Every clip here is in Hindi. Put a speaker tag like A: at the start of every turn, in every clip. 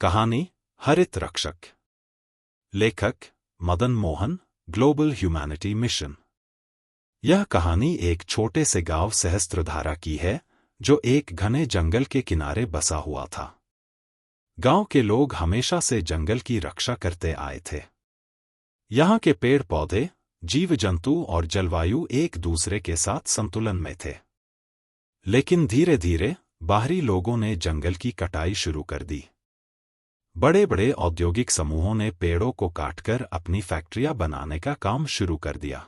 A: कहानी हरित रक्षक। लेखक Madan Mohan, global humanity mission. यह कहानी एक छोटे से गांव सहस्त्रधारा की है जो एक घने जंगल के किनारे बसा हुआ था। गांव के लोग हमेशा से जंगल की रक्षा करते आए थे। यहाँ के पेड़ पौधे, जीव जंतु और जलवायु एक दूसरे के साथ संतुलन में थे। लेकिन धीरे धीरे बाहरी लोगों ने जंगल की कटाई शुरू कर दी। बड़े बड़े औद्योगिक समूहों ने पेड़ों को काटकर अपनी फैक्ट्रियां बनाने का काम शुरू कर दिया।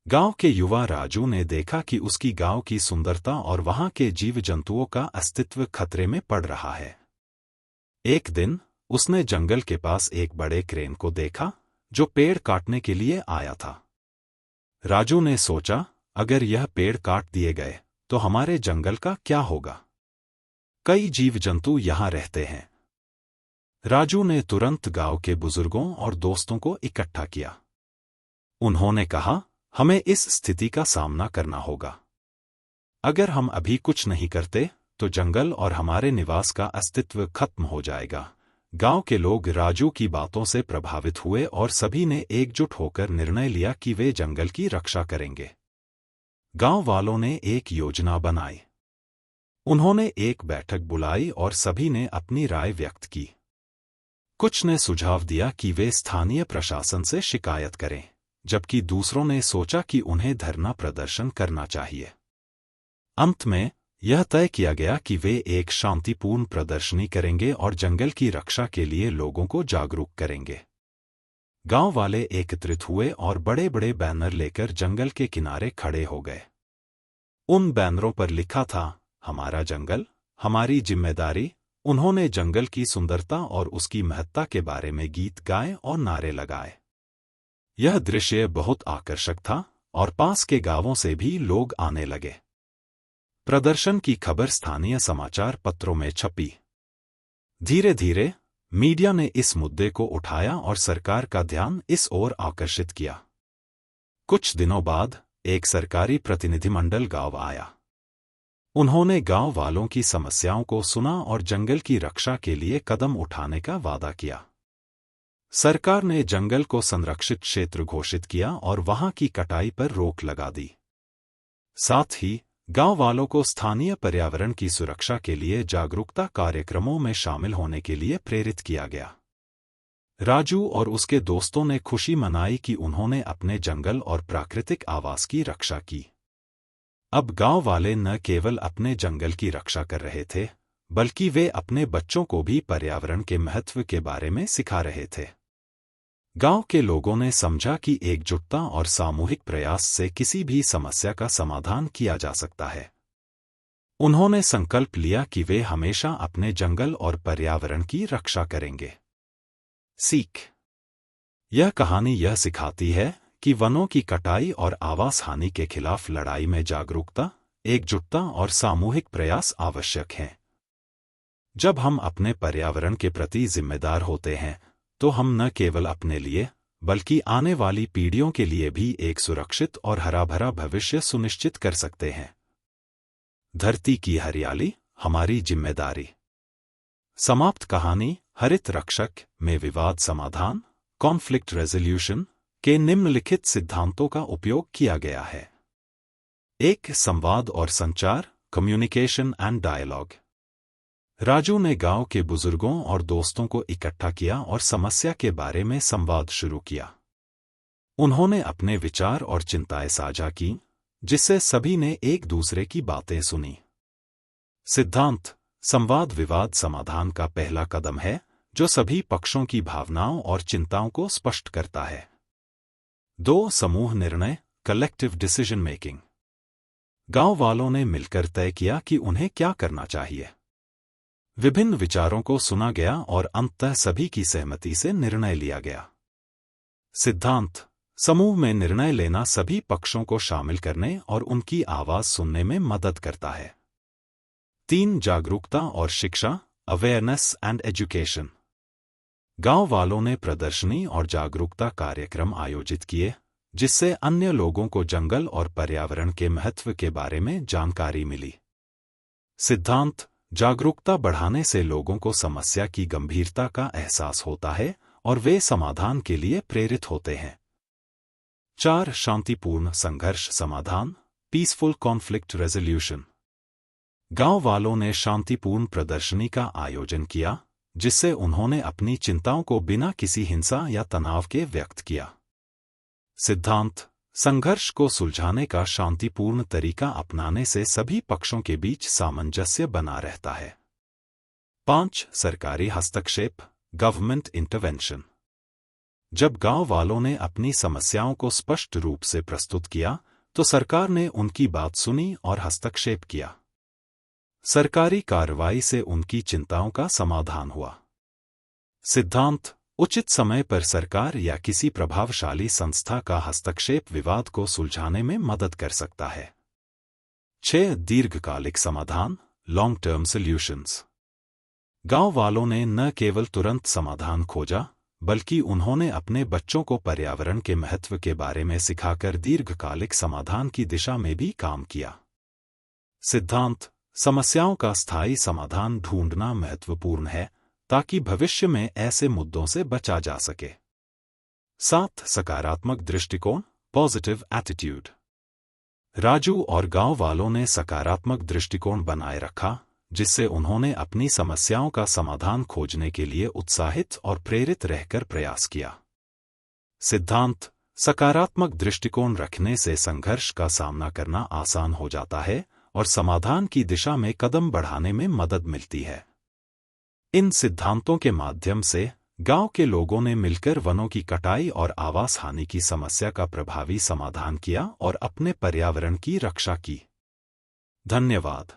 A: गांव के युवा राजू ने देखा कि उसकी गांव की सुंदरता और वहां के जीव जंतुओं का अस्तित्व खतरे में पड़ रहा है। एक दिन उसने जंगल के पास एक बड़े क्रेन को देखा जो पेड़ काटने के लिए आया था। राजू ने सोचा, अगर यह पेड़ काट दिए गए तो हमारे जंगल का क्या होगा? कई जीव जंतु यहां रहते हैं। राजू ने तुरंत गांव के बुजुर्गों और दोस्तों को इकट्ठा किया। उन्होंने कहा, हमें इस स्थिति का सामना करना होगा। अगर हम अभी कुछ नहीं करते तो जंगल और हमारे निवास का अस्तित्व खत्म हो जाएगा। गांव के लोग राजू की बातों से प्रभावित हुए और सभी ने एकजुट होकर निर्णय लिया कि वे जंगल की रक्षा करेंगे। गांव वालों ने एक योजना बनाई। उन्होंने एक बैठक बुलाई और सभी ने अपनी राय व्यक्त की। कुछ ने सुझाव दिया कि वे स्थानीय प्रशासन से शिकायत करें, जबकि दूसरों ने सोचा कि उन्हें धरना प्रदर्शन करना चाहिए। अंत में यह तय किया गया कि वे एक शांतिपूर्ण प्रदर्शनी करेंगे और जंगल की रक्षा के लिए लोगों को जागरूक करेंगे। गांव वाले एकत्रित हुए और बड़े बड़े बैनर लेकर जंगल के किनारे खड़े हो गए। उन बैनरों पर लिखा था, हमारा जंगल, हमारी जिम्मेदारी। उन्होंने जंगल की सुंदरता और उसकी महत्ता के बारे में गीत गाए और नारे लगाए। यह दृश्य बहुत आकर्षक था और पास के गांवों से भी लोग आने लगे। प्रदर्शन की खबर स्थानीय समाचार पत्रों में छपी। धीरे धीरे मीडिया ने इस मुद्दे को उठाया और सरकार का ध्यान इस ओर आकर्षित किया। कुछ दिनों बाद एक सरकारी प्रतिनिधिमंडल गांव आया। उन्होंने गांव वालों की समस्याओं को सुना और जंगल की रक्षा के लिए कदम उठाने का वादा किया। सरकार ने जंगल को संरक्षित क्षेत्र घोषित किया और वहां की कटाई पर रोक लगा दी। साथ ही गांव वालों को स्थानीय पर्यावरण की सुरक्षा के लिए जागरूकता कार्यक्रमों में शामिल होने के लिए प्रेरित किया गया। राजू और उसके दोस्तों ने खुशी मनाई कि उन्होंने अपने जंगल और प्राकृतिक आवास की रक्षा की। अब गांव वाले न केवल अपने जंगल की रक्षा कर रहे थे, बल्कि वे अपने बच्चों को भी पर्यावरण के महत्व के बारे में सिखा रहे थे। गांव के लोगों ने समझा कि एकजुटता और सामूहिक प्रयास से किसी भी समस्या का समाधान किया जा सकता है। उन्होंने संकल्प लिया कि वे हमेशा अपने जंगल और पर्यावरण की रक्षा करेंगे। सीख। यह कहानी यह सिखाती है कि वनों की कटाई और आवास हानि के खिलाफ लड़ाई में जागरूकता, एकजुटता और सामूहिक प्रयास आवश्यक हैं। जब हम अपने पर्यावरण के प्रति जिम्मेदार होते हैं तो हम न केवल अपने लिए बल्कि आने वाली पीढ़ियों के लिए भी एक सुरक्षित और हरा भरा भविष्य सुनिश्चित कर सकते हैं। धरती की हरियाली, हमारी जिम्मेदारी। समाप्त कहानी हरित रक्षक में विवाद समाधान, कॉन्फ्लिक्ट रेजोल्यूशन के निम्नलिखित सिद्धांतों का उपयोग किया गया है। 1. संवाद और संचार, कम्युनिकेशन एंड डायलॉग। राजू ने गांव के बुजुर्गों और दोस्तों को इकट्ठा किया और समस्या के बारे में संवाद शुरू किया। उन्होंने अपने विचार और चिंताएं साझा की, जिससे सभी ने एक दूसरे की बातें सुनी। सिद्धांत: संवाद विवाद समाधान का पहला कदम है जो सभी पक्षों की भावनाओं और चिंताओं को स्पष्ट करता है। 2. समूह निर्णय, कलेक्टिव डिसीजन मेकिंग। गांव वालों ने मिलकर तय किया कि उन्हें क्या करना चाहिए। विभिन्न विचारों को सुना गया और अंततः सभी की सहमति से निर्णय लिया गया। सिद्धांत: समूह में निर्णय लेना सभी पक्षों को शामिल करने और उनकी आवाज सुनने में मदद करता है। 3. जागरूकता और शिक्षा, अवेयरनेस एंड एजुकेशन। गांव वालों ने प्रदर्शनी और जागरूकता कार्यक्रम आयोजित किए, जिससे अन्य लोगों को जंगल और पर्यावरण के महत्व के बारे में जानकारी मिली। सिद्धांत: जागरूकता बढ़ाने से लोगों को समस्या की गंभीरता का एहसास होता है और वे समाधान के लिए प्रेरित होते हैं। 4. शांतिपूर्ण संघर्ष समाधान, पीसफुल कॉन्फ्लिक्ट रेजोल्यूशन। गांव वालों ने शांतिपूर्ण प्रदर्शनी का आयोजन किया, जिससे उन्होंने अपनी चिंताओं को बिना किसी हिंसा या तनाव के व्यक्त किया। सिद्धांत: संघर्ष को सुलझाने का शांतिपूर्ण तरीका अपनाने से सभी पक्षों के बीच सामंजस्य बना रहता है। 5. सरकारी हस्तक्षेप, गवर्नमेंट इंटरवेंशन। जब गांव वालों ने अपनी समस्याओं को स्पष्ट रूप से प्रस्तुत किया, तो सरकार ने उनकी बात सुनी और हस्तक्षेप किया। सरकारी कार्रवाई से उनकी चिंताओं का समाधान हुआ। सिद्धांत: उचित समय पर सरकार या किसी प्रभावशाली संस्था का हस्तक्षेप विवाद को सुलझाने में मदद कर सकता है। 6. दीर्घकालिक समाधान, लॉन्ग टर्म सॉल्यूशंस। गांव वालों ने न केवल तुरंत समाधान खोजा, बल्कि उन्होंने अपने बच्चों को पर्यावरण के महत्व के बारे में सिखाकर दीर्घकालिक समाधान की दिशा में भी काम किया। सिद्धांत: समस्याओं का स्थायी समाधान ढूंढना महत्वपूर्ण है, ताकि भविष्य में ऐसे मुद्दों से बचा जा सके। 7. सकारात्मक दृष्टिकोण, पॉजिटिव एटीट्यूड। राजू और गांव वालों ने सकारात्मक दृष्टिकोण बनाए रखा, जिससे उन्होंने अपनी समस्याओं का समाधान खोजने के लिए उत्साहित और प्रेरित रहकर प्रयास किया। सिद्धांत: सकारात्मक दृष्टिकोण रखने से संघर्ष का सामना करना आसान हो जाता है और समाधान की दिशा में कदम बढ़ाने में मदद मिलती है। इन सिद्धांतों के माध्यम से गांव के लोगों ने मिलकर वनों की कटाई और आवास हानि की समस्या का प्रभावी समाधान किया और अपने पर्यावरण की रक्षा की। धन्यवाद।